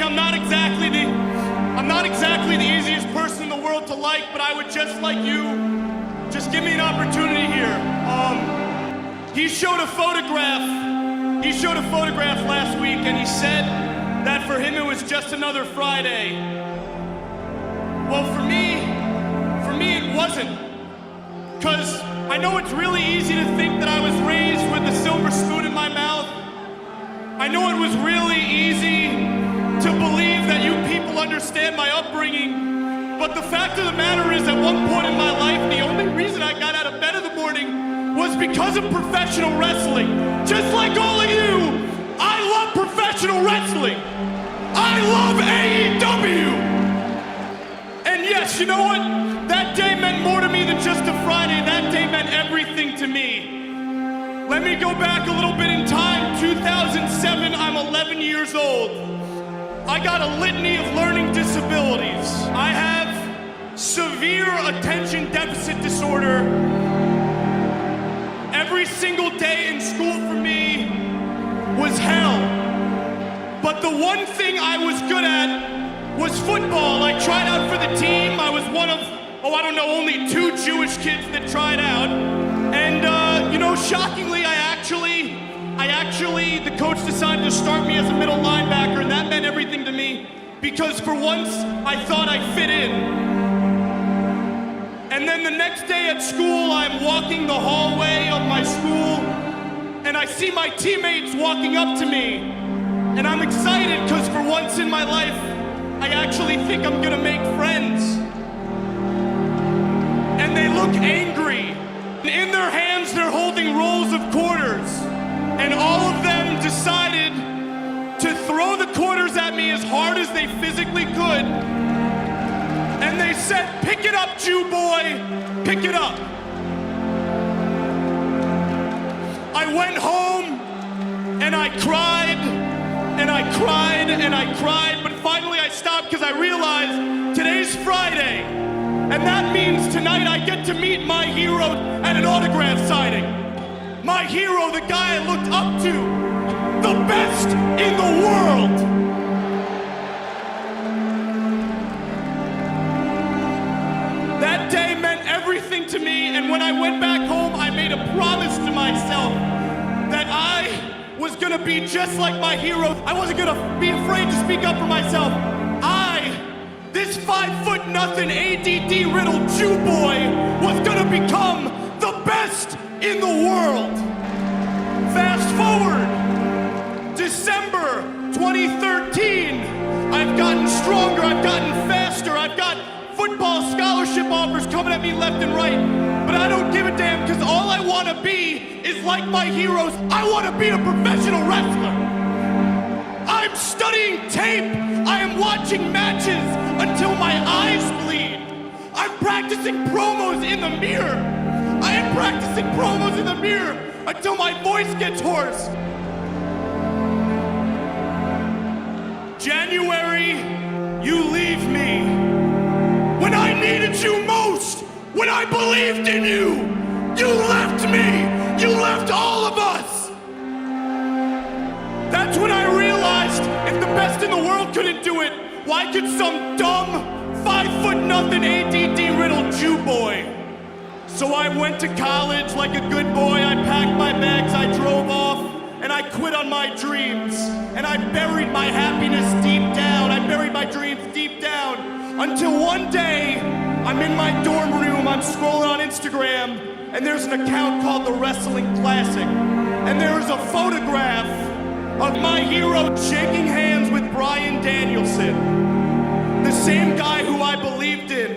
I'm not exactly the easiest person in the world to like, but I would just like you, just give me an opportunity here. He showed a photograph last week, and he said that for him it was just another Friday. Well, for me it wasn't. Because I know it's really easy to think that I was raised with a silver spoon in my mouth. I know it was really easy to believe that you people understand my upbringing. But the fact of the matter is, at one point in my life, the only reason I got out of bed in the morning was because of professional wrestling. Just like all of you, I love professional wrestling. I love AEW. And yes, you know what? That day meant more to me than just a Friday. That day meant everything to me. Let me go back a little bit in time. 2007, I'm 11 years old. I got a litany of learning disabilities. I have severe attention deficit disorder. Every single day in school for me was hell. But the one thing I was good at was football. I tried out for the team. I was one of, only 2 Jewish kids that tried out. And, shockingly, the coach decided to start me as a middle linebacker, and that meant everything to me, because for once, I thought I fit in. And then the next day at school, I'm walking the hallway of my school, and I see my teammates walking up to me. And I'm excited, because for once in my life, I actually think I'm gonna make friends. And they look angry. In their hands, they're holding rolls of quarters. And all of them decided to throw the quarters at me as hard as they physically could. And they said, "Pick it up, Jew boy, pick it up." I went home and I cried and I cried and I cried, but finally I stopped because I realized today's Friday, and that means tonight I get to meet my hero at an autograph signing. My hero, the guy I looked up to, the best in the world. That day meant everything to me, and when I went back home, I made a promise to myself that I was gonna be just like my hero. I wasn't gonna be afraid to speak up for myself. This 5'0" ADD riddled Jew boy was gonna become the best in the world. Fast forward, December 2013. I've gotten stronger, I've gotten faster, I've got football scholarship offers coming at me left and right. But I don't give a damn, because all I wanna be is like my heroes. I wanna be a professional wrestler. I'm studying tape. I am watching matches until my eyes bleed. I'm practicing promos in the mirror. I am practicing promos in the mirror until my voice gets hoarse. January, you leave me. When I needed you most, when I believed in you, you left me. You left all of us. That's when I realized if the best in the world couldn't do it, why could some dumb 5'0" ADD riddled Jew boy? So I went to college like a good boy. I packed my bags, I drove off, and I quit on my dreams. And I buried my happiness deep down. I buried my dreams deep down until one day I'm in my dorm room, I'm scrolling on Instagram, and there's an account called The Wrestling Classic. And there's a photograph of my hero shaking hands with Bryan Danielson, the same guy who I believed in,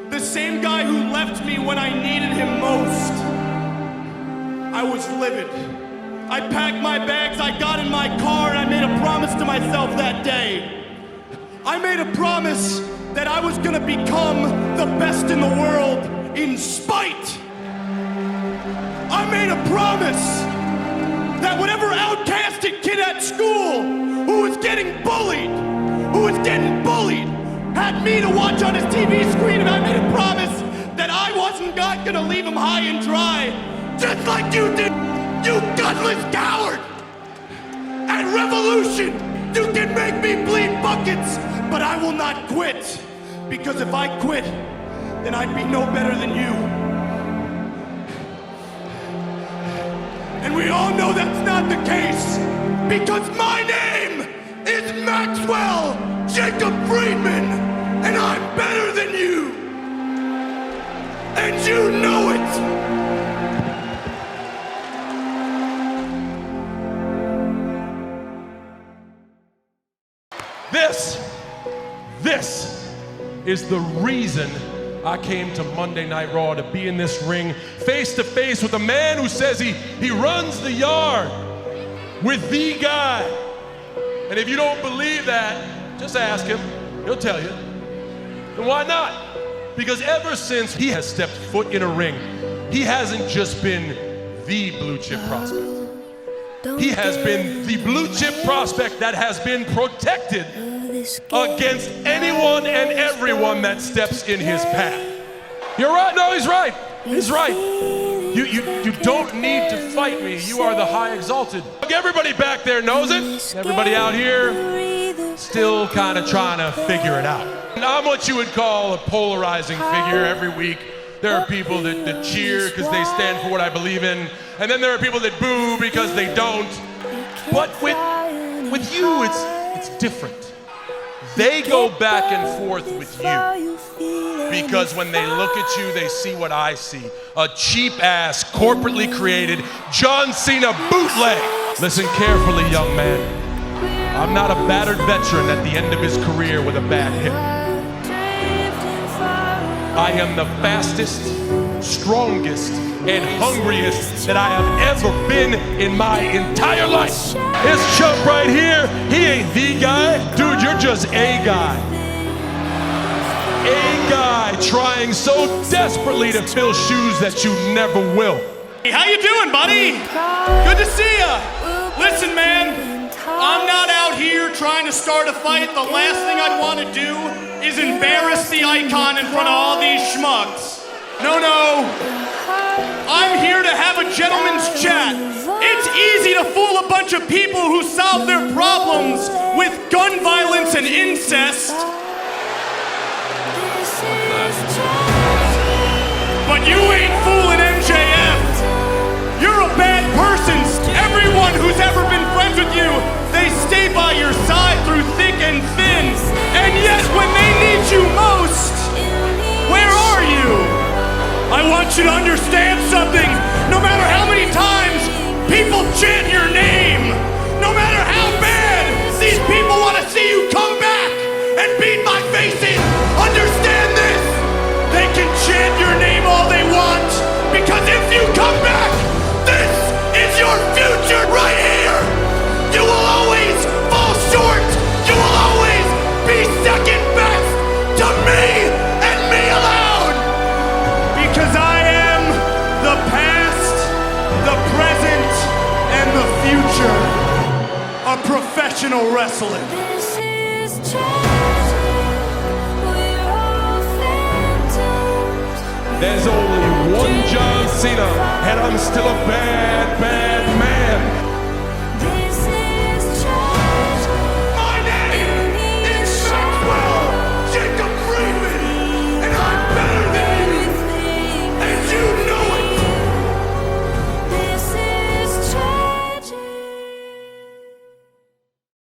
the same guy who left me when I needed him most. I was livid. I packed my bags, I got in my car, and I made a promise to myself that day. I made a promise that I was gonna become the best in the world in spite. I made a promise that whatever outcasted kid at school who was getting bullied, had me to watch on his TV screen, and I made a promise that I wasn't gonna leave him high and dry, just like you did, you gutless coward! At Revolution, You can make me bleed buckets, but I will not quit. Because if I quit, then I'd be no better than you. And we all know that's not the case, because my name is Maxwell Jacob Friedman, and I'm better than you. And you know it. This is the reason I came to Monday Night Raw, to be in this ring face to face with a man who says he runs the yard, with the guy. And if you don't believe that, just ask him, he'll tell you. And why not? Because ever since he has stepped foot in a ring, he hasn't just been the blue chip prospect. He has been the blue chip prospect that has been protected against anyone and everyone that steps in his path. You're right. No, he's right. He's right. You don't need to fight me. You are the high exalted. Everybody back there knows it. Everybody out here still kind of trying to figure it out. And I'm what you would call a polarizing figure every week. There are people that cheer because they stand for what I believe in. And then there are people that boo because they don't. But with you, it's different. They go back and forth with you because when they look at you, they see what I see. A cheap-ass, corporately created John Cena bootleg. Listen carefully, young man. I'm not a battered veteran at the end of his career with a bad hip. I am the fastest, strongest, and hungriest that I have ever been in my entire life. This chump right here, he ain't the guy. Dude, you're just a guy. A guy trying so desperately to fill shoes that you never will. Hey, how you doing, buddy? Good to see ya. Listen, man, I'm not out here trying to start a fight. The last thing I'd want to do is embarrass the icon in front of all these schmucks. No. I'm here to have a gentleman's chat. It's easy to fool a bunch of people who solve their problems with gun violence and incest. But you ain't fooling MJF. You're a bad person. Everyone who's ever been friends with you, they stay by your side through thick and thin. And yet when they need you most, where are you? I want you to understand something. No matter how many times people chant your name, no matter how bad these people want to see you come back and beat my face in, understand this. They can chant your name all they want, because if you come back, this is your future right here. You will always fall short. You will always be second best to me and me alone. Because I am the past, the present, and the future of professional wrestling. There's only one John Cena, and I'm still a bad